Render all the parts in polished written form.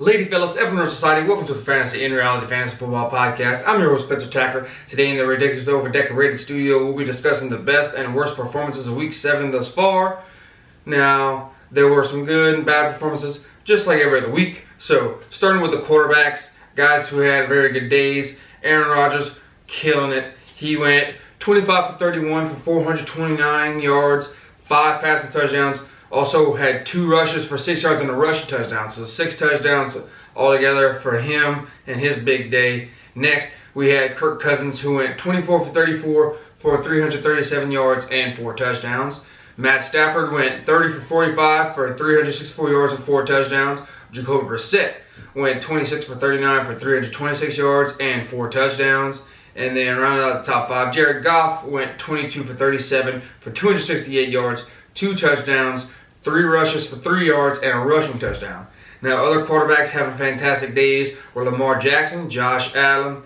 lady fellas, everyone in society, welcome to the Fantasy in Reality Fantasy Football Podcast. I'm your host, Spencer Tacker. Today in the ridiculous over-decorated studio, we'll be discussing the best and worst performances of Week 7 thus far. Now, there were some good and bad performances, just like every other week. So, starting with the quarterbacks, guys who had very good days. Aaron Rodgers, killing it. He went 25 for 31 for 429 yards, 5 passing touchdowns. Also had 2 rushes for 6 yards and a rushing touchdown. So 6 touchdowns altogether for him and his big day. Next, we had Kirk Cousins, who went 24 for 34 for 337 yards and 4 touchdowns. Matt Stafford went 30 for 45 for 364 yards and 4 touchdowns. Jacoby Brissett went 26 for 39 for 326 yards and 4 touchdowns. And then rounding out the top 5, Jared Goff went 22 for 37 for 268 yards, 2 touchdowns, 3 rushes for 3 yards, and a rushing touchdown. Now, other quarterbacks having fantastic days were Lamar Jackson, Josh Allen,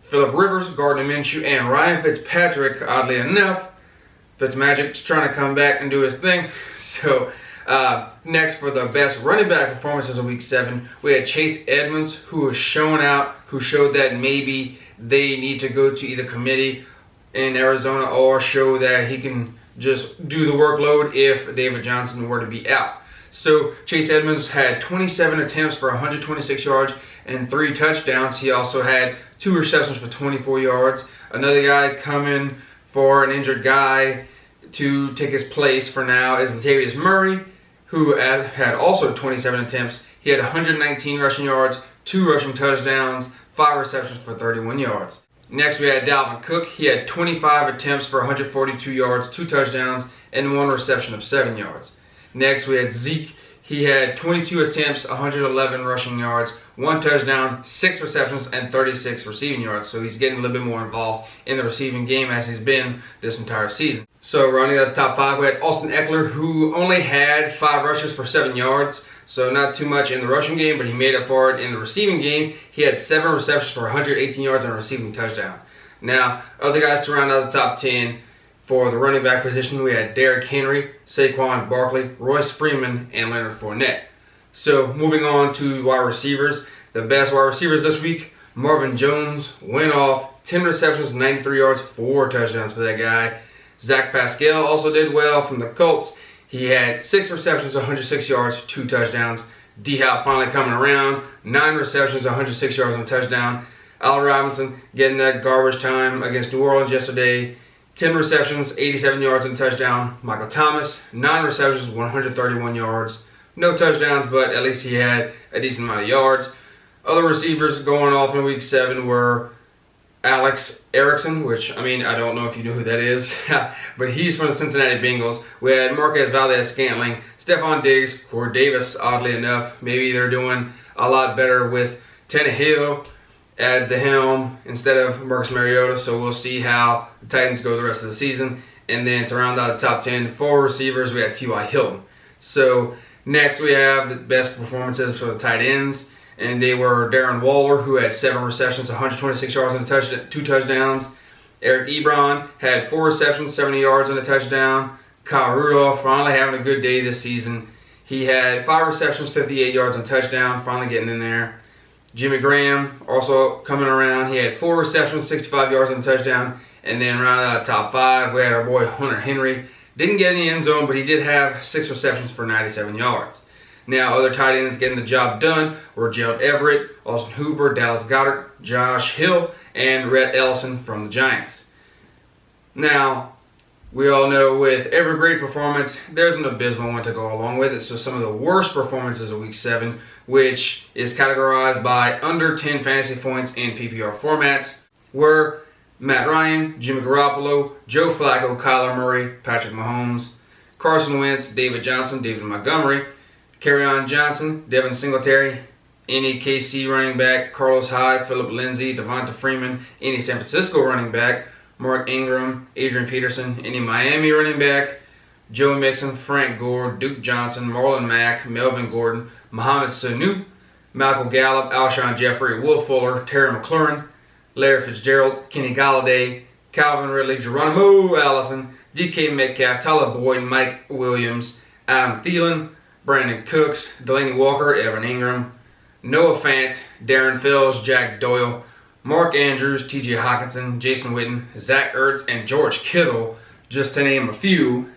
Phillip Rivers, Gardner Minshew, and Ryan Fitzpatrick. Oddly enough, Fitzmagic's trying to come back and do his thing. So, next for the best running back performances of Week 7, we had Chase Edmonds, who was showing out, who showed that maybe they need to go to either committee in Arizona or show that he can just do the workload if David Johnson were to be out. So Chase Edmonds had 27 attempts for 126 yards and 3 touchdowns. He also had 2 receptions for 24 yards. Another guy coming for an injured guy to take his place for now is Latavius Murray, who had also 27 attempts. He had 119 rushing yards, 2 rushing touchdowns, 5 receptions for 31 yards. Next, we had Dalvin Cook. He had 25 attempts for 142 yards, 2 touchdowns, and 1 reception of 7 yards. Next, we had Zeke. He had 22 attempts, 111 rushing yards, 1 touchdown, 6 receptions, and 36 receiving yards. So he's getting a little bit more involved in the receiving game as he's been this entire season. So rounding out the top 5, we had Austin Eckler, who only had 5 rushes for 7 yards. So not too much in the rushing game, but he made up for it in the receiving game. He had 7 receptions for 118 yards and a receiving touchdown. Now, other guys to round out the top 10 for the running back position, we had Derrick Henry, Saquon Barkley, Royce Freeman, and Leonard Fournette. So moving on to wide receivers, the best wide receivers this week, Marvin Jones went off, 10 receptions, 93 yards, 4 touchdowns for that guy. Zach Pascal also did well from the Colts. He had 6 receptions, 106 yards, 2 touchdowns. D-Hop finally coming around, 9 receptions, 106 yards and a touchdown. Allen Robinson getting that garbage time against New Orleans yesterday. 10 receptions, 87 yards and a touchdown. Michael Thomas, 9 receptions, 131 yards. No touchdowns, but at least he had a decent amount of yards. Other receivers going off in Week 7 were Alex Erickson, which, I don't know if you know who that is, but he's from the Cincinnati Bengals. We had Marquez Valdes-Scantling, Stephon Diggs, Corey Davis, oddly enough. Maybe they're doing a lot better with Tannehill at the helm instead of Marcus Mariota, so we'll see how the Titans go the rest of the season. And then to round out the top 10, 4 receivers, we had T.Y. Hilton. So next we have the best performances for the tight ends. And they were Darren Waller, who had 7 receptions, 126 yards and 2 touchdowns. Eric Ebron had 4 receptions, 70 yards and a touchdown. Kyle Rudolph finally having a good day this season. He had 5 receptions, 58 yards and a touchdown, finally getting in there. Jimmy Graham also coming around. He had 4 receptions, 65 yards and a touchdown. And then rounding out the top 5, we had our boy Hunter Henry. Didn't get in the end zone, but he did have 6 receptions for 97 yards. Now, other tight ends getting the job done were Gerald Everett, Austin Hooper, Dallas Goedert, Josh Hill, and Rhett Ellison from the Giants. Now, we all know with every great performance, there's an abysmal one to go along with it. So some of the worst performances of Week 7, which is categorized by under 10 fantasy points in PPR formats, were Matt Ryan, Jimmy Garoppolo, Joe Flacco, Kyler Murray, Patrick Mahomes, Carson Wentz, David Johnson, David Montgomery, Kerryon Johnson, Devin Singletary, any KC running back, Carlos Hyde, Philip Lindsay, Devonta Freeman, any San Francisco running back, Mark Ingram, Adrian Peterson, any Miami running back, Joe Mixon, Frank Gore, Duke Johnson, Marlon Mack, Melvin Gordon, Mohamed Sanu, Malcolm Gallup, Alshon Jeffrey, Will Fuller, Terry McLaurin, Larry Fitzgerald, Kenny Galladay, Calvin Ridley, Geronimo Allison, DK Metcalf, Tyler Boyd, Mike Williams, Adam Thielen, Brandon Cooks, Delaney Walker, Evan Ingram, Noah Fant, Darren Fells, Jack Doyle, Mark Andrews, TJ Hawkinson, Jason Witten, Zach Ertz, and George Kittle, just to name a few.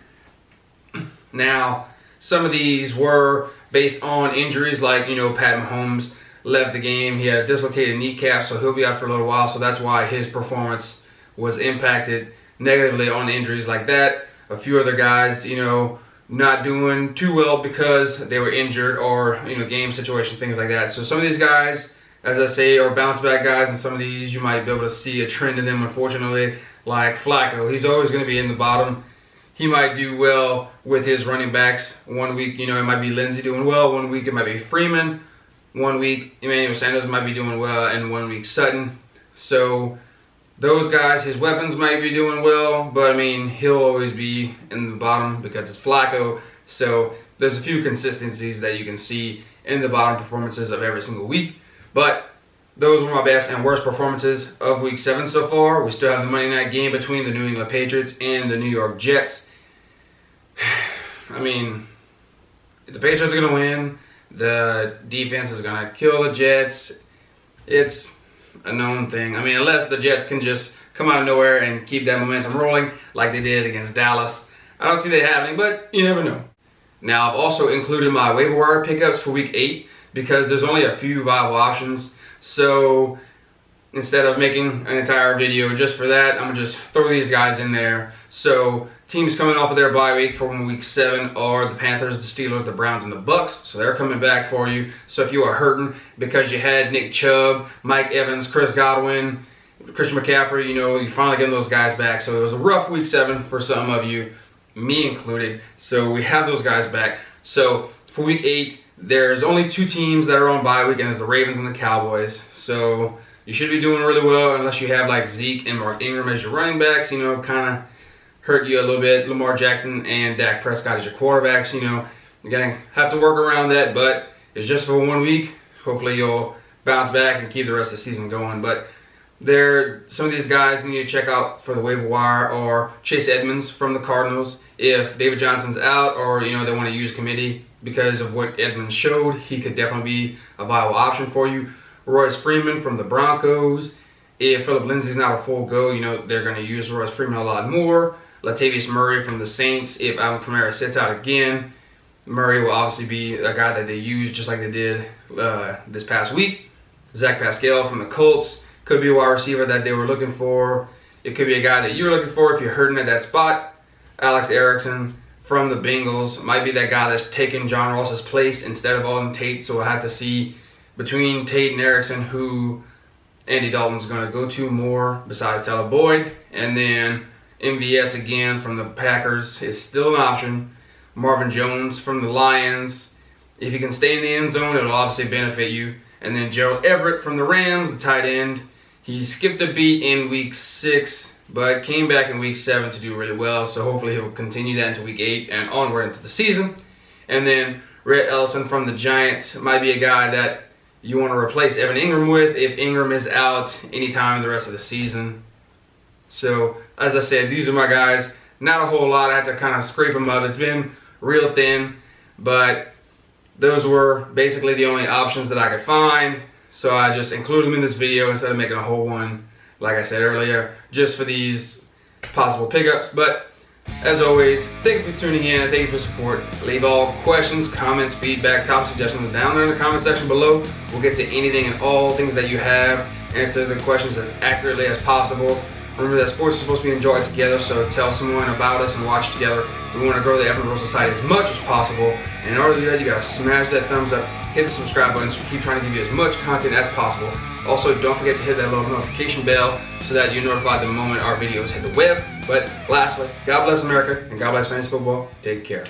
Now, some of these were based on injuries, like, Pat Mahomes left the game. He had a dislocated kneecap, so he'll be out for a little while, so that's why his performance was impacted negatively on injuries like that. A few other guys, not doing too well because they were injured or, game situation, things like that. So some of these guys, as I say, are bounce back guys, and some of these you might be able to see a trend in them, unfortunately, like Flacco. He's always going to be in the bottom. He might do well with his running backs. 1 week, it might be Lindsey doing well. 1 week, it might be Freeman. 1 week, Emmanuel Sanders might be doing well, and 1 week, Sutton. So those guys, his weapons might be doing well, but he'll always be in the bottom because it's Flacco. So there's a few consistencies that you can see in the bottom performances of every single week. But those were my best and worst performances of Week 7 so far. We still have the Monday night game between the New England Patriots and the New York Jets. The Patriots are going to win. The defense is going to kill the Jets. It's a known thing. Unless the Jets can just come out of nowhere and keep that momentum rolling like they did against Dallas. I don't see that happening, but you never know. Now, I've also included my waiver wire pickups for Week 8 because there's only a few viable options. So instead of making an entire video just for that, I'm going to just throw these guys in there. So teams coming off of their bye week from Week 7 are the Panthers, the Steelers, the Browns, and the Bucks. So they're coming back for you. So if you are hurting because you had Nick Chubb, Mike Evans, Chris Godwin, Christian McCaffrey, you're finally getting those guys back. So it was a rough Week 7 for some of you, me included. So we have those guys back. So for Week 8, there's only 2 teams that are on bye week, and it's the Ravens and the Cowboys. So you should be doing really well unless you have like Zeke and Mark Ingram as your running backs, kind of hurt you a little bit. Lamar Jackson and Dak Prescott as your quarterbacks, you're going to have to work around that, but it's just for 1 week. Hopefully you'll bounce back and keep the rest of the season going. But some of these guys you need to check out for the waiver wire are Chase Edmonds from the Cardinals. If David Johnson's out or, they want to use committee because of what Edmonds showed, he could definitely be a viable option for you. Royce Freeman from the Broncos. If Phillip Lindsay's not a full go, they're going to use Royce Freeman a lot more. Latavius Murray from the Saints. If Alvin Kamara sits out again, Murray will obviously be a guy that they use just like they did this past week. Zach Pascal from the Colts could be a wide receiver that they were looking for. It could be a guy that you were looking for if you're hurting at that spot. Alex Erickson from the Bengals might be that guy that's taking John Ross's place instead of Alden Tate. So we'll have to see between Tate and Erickson who Andy Dalton's going to go to more besides Tyler Boyd. And then MVS again from the Packers is still an option. Marvin Jones from the Lions. If you can stay in the end zone, it'll obviously benefit you. And then Gerald Everett from the Rams, the tight end. He skipped a beat in Week 6, but came back in Week 7 to do really well. So hopefully he'll continue that into Week 8 and onward into the season. And then Rhett Ellison from the Giants might be a guy that you want to replace Evan Ingram with if Ingram is out anytime the rest of the season. So, as I said, these are my guys. Not a whole lot. I have to kind of scrape them up. It's been real thin, but those were basically the only options that I could find. So I just included them in this video instead of making a whole one, like I said earlier, just for these possible pickups. But as always, thank you for tuning in and thank you for support. Leave all questions, comments, feedback, topic suggestions down there in the comment section below. We'll get to anything and all things that you have, answer the questions as accurately as possible. Remember that sports is supposed to be enjoyed together, so tell someone about us and watch together. We want to grow the Evan Society as much as possible. And in order to do that, you got to smash that thumbs up, hit the subscribe button so we keep trying to give you as much content as possible. Also, don't forget to hit that little notification bell so that you're notified the moment our videos hit the web. But lastly, God bless America and God bless fantasy football. Take care.